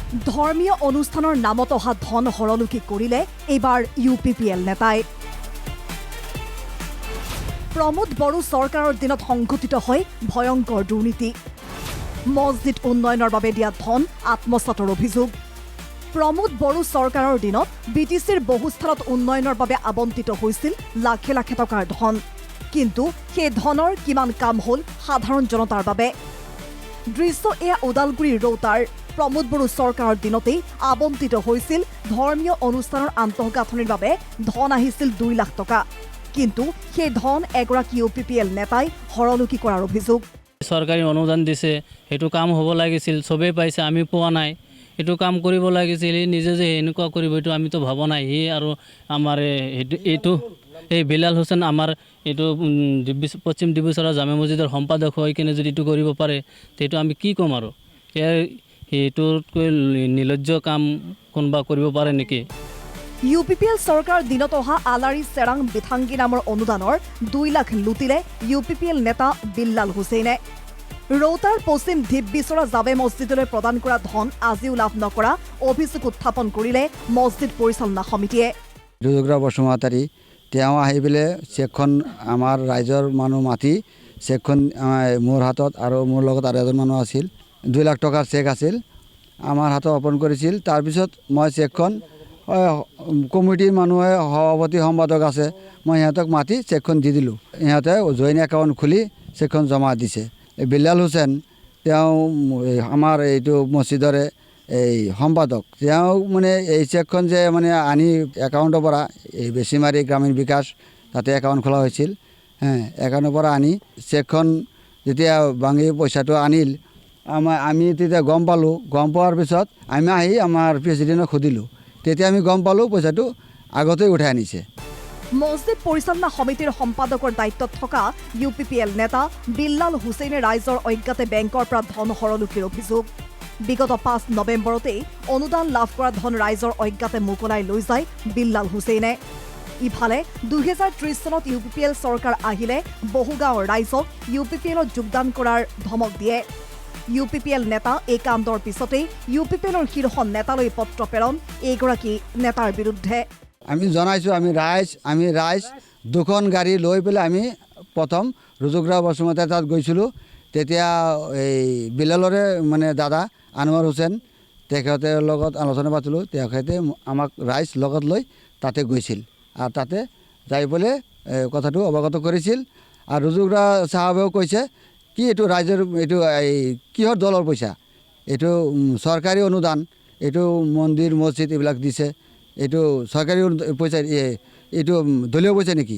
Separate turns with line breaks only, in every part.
ধৰ্মীয় অনুষ্ঠানৰ নামত অহা ধন হৰলুকি কৰিলে এইবাৰ UPPL নেতাই। প্ৰমোদ বড়ো চৰকাৰৰ দিনত সংঘটিত হয় ভয়ংকৰ দুৰ্নীতি। মছজিদ উন্নয়নৰ বাবে দিয়া ধন আত্মসাতৰ অভিযোগ। প্ৰমোদ বড়ো চৰকাৰৰ দিনত BTCৰ বহু স্থানত উন্নয়নৰ বাবে আবণ্টিত হৈছিল লাখে লাখে টকাৰ ধন। কিন্তু সেই ধনৰ কিমান কাম হ'ল সাধাৰণ জনতাৰ বাবে? দৃশ্য এয়া ওদালগুৰিৰ ৰৌতাৰ। প্ৰমোদ বড়ো চৰকাৰৰ দিনতেই আবণ্টিত হৈছিল ধৰ্মীয় অনুষ্ঠানৰ আন্তঃগাঁথনিৰ বাবে ধন আহিছিল 2 লাখ টকা। কিন্তু সেই ধন এগৰাকী UPPL নেতাই হৰলুকি কৰাৰ অভিযোগ।
চৰকাৰী অনুদান দিছে, সেইটো কাম হ'ব লাগিছিল, চবেই পাইছে, আমি পোৱা নাই। এইটো কাম কৰিব লাগিছিল, নিজে যে এনেকুৱা কৰিব এইটো আমিতো ভবা নাই। সি আৰু আমাৰ এই বিলাল হুছেইন আমাৰ এইটো পশ্চিম ডিব্ৰুচৰা জামে মছজিদৰ সম্পাদক হৈ কিনে যদি এইটো কৰিব পাৰে সেইটো আমি কি ক'ম আৰু? সেইটোতকৈ নিলজ্জ কাম কোনোবা কৰিব পাৰে নেকি?
UPPL চৰকাৰৰ দিনত অহা আলাৰী চেৰাং বিথাংগী নামৰ অনুদানৰ 2 লাখ লুটিলে UPPL নেতা বিল্লাল হুছেইনে। ৰৌতাৰ পশ্চিম ধিব্বিচৰা জামে মছজিদলৈ প্ৰদান কৰা ধন আজিও লাভ নকৰা অভিযোগ উত্থাপন কৰিলে মছজিদ পৰিচালনা সমিতিয়ে।
ৰুদ্ৰ বসুমতাৰী তেওঁ আহি পেলাই চেকখন আমাৰ ৰাইজৰ মানুহ মাতি চেকখন মোৰ হাতত আৰু মোৰ লগত আৰু এজন মানুহ আছিল 2 লাখ টকাৰ চেক আছিল আমাৰ হাতত অৰ্পণ কৰিছিল। তাৰপিছত মই চেকখন কমিটিৰ মানুহে সভাপতি সম্পাদক আছে, মই সিহঁতক মাতি চেকখন দি দিলোঁ। সিহঁতে জইন একাউণ্ট খুলি চেকখন জমা দিছে। বিল্লাল হুছেইন তেওঁ আমাৰ এইটো মছজিদৰে এই সম্পাদক, তেওঁ মানে এই চেকখন যে মানে আনি একাউণ্টৰ পৰা এই বেছিমাৰী গ্ৰামীণ বিকাশ তাতে একাউণ্ট খোলা হৈছিল, একাউণ্টৰ পৰা আনি চেকখন যেতিয়া ভাঙি পইচাটো আনিল আমি তেতিয়া গম পালোঁ। গম পোৱাৰ পিছত আমি আহি আমাৰ প্ৰেচিডেণ্টক সুধিলোঁ, তেতিয়া আমি গম পালোঁ পইচাটো আগতেই উঠাই আনিছে।
মছজিদ পৰিচালনা সমিতিৰ সম্পাদকৰ দায়িত্বত থকা UPPL নেতা বিল্লাল হুছেইনে ৰাইজৰ অজ্ঞাতে বেংকৰ পৰা ধন হৰলুকিৰ অভিযোগ। বিগত 5 নৱেম্বৰতেই অনুদান লাভ কৰা ধন ৰাইজৰ অজ্ঞাতে মোকলাই লৈ যায় বিল্লাল হুছেইনে। ইফালে 2030 চনত UPPL চৰকাৰ আহিলে বহু গাঁৱৰ ৰাইজক UPPLত যোগদান কৰাৰ ধমক দিয়ে। UPPL নেতা এই কাণ্ডৰ পিছতেই UPPLৰ শীৰ্ষ নেতালৈ পত্ৰ প্ৰেৰণ এইগৰাকী নেতাৰ বিৰুদ্ধে।
আমি জনাইছোঁ আমি ৰাইজ 2খন গাড়ী লৈ পেলাই আমি প্ৰথম ৰুদ্ৰ বসুমতাৰী তাত গৈছিলোঁ। তেতিয়া এই বিল্লালৰে মানে দাদা আনোৱাৰ হুছেইন তেখেতৰ লগত আলোচনা পাতিলোঁ। তেখেতে আমাক ৰাইজ লগত লৈ তাতে গৈছিল আৰু তাতে যাই পেলাই কথাটো অৱগত কৰিছিল। আৰু ৰুদ্ৰ চাহাবেও কৈছে কি এইটো ৰাইজৰ এইটো এই কিহৰ দলৰ পইচা, এইটো চৰকাৰী অনুদান, এইটো মন্দিৰ মছজিদ এইবিলাক দিছে, এইটো চৰকাৰী পইচা, এইটো দলীয় পইচা নেকি?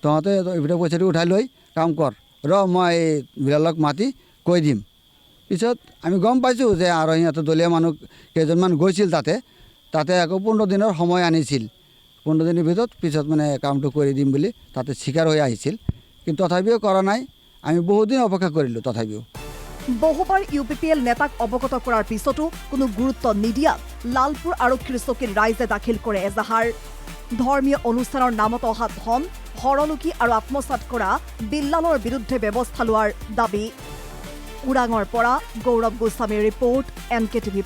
তহঁতে এইবিলাক পইচাটো উঠাই লৈ কাম কৰ, মই এই বিল্লালক মাতি কৈ দিম। পিছত আমি গম পাইছোঁ যে আৰু সিহঁতৰ দলীয় মানুহ কেইজনমান গৈছিল তাতে আকৌ 15 দিনৰ সময় আনিছিল। 15 দিনৰ ভিতৰত পিছত মানে কামটো কৰি দিম বুলি তাতে স্বীকাৰ হৈ আহিছিল, কিন্তু তথাপিও কৰা নাই। আমি বহুদিন অপেক্ষা কৰিলোঁ তথাপিও।
বহুবাৰ UPPL নেতাক অৱগত কৰাৰ পিছতো কোনো গুৰুত্ব নিদিয়াত লালপুৰ আৰক্ষীৰ চকীত ৰাইজে দাখিল কৰে এজাহাৰ। ধৰ্মীয় অনুষ্ঠানৰ নামত অহা ধন হৰলুকি আৰু আত্মসাত কৰা বিল্লালৰ বিৰুদ্ধে ব্যৱস্থা লোৱাৰ দাবী। ওৰাঙৰ পৰা গৌৰৱ গোস্বামীৰ ৰিপৰ্ট NKTV+।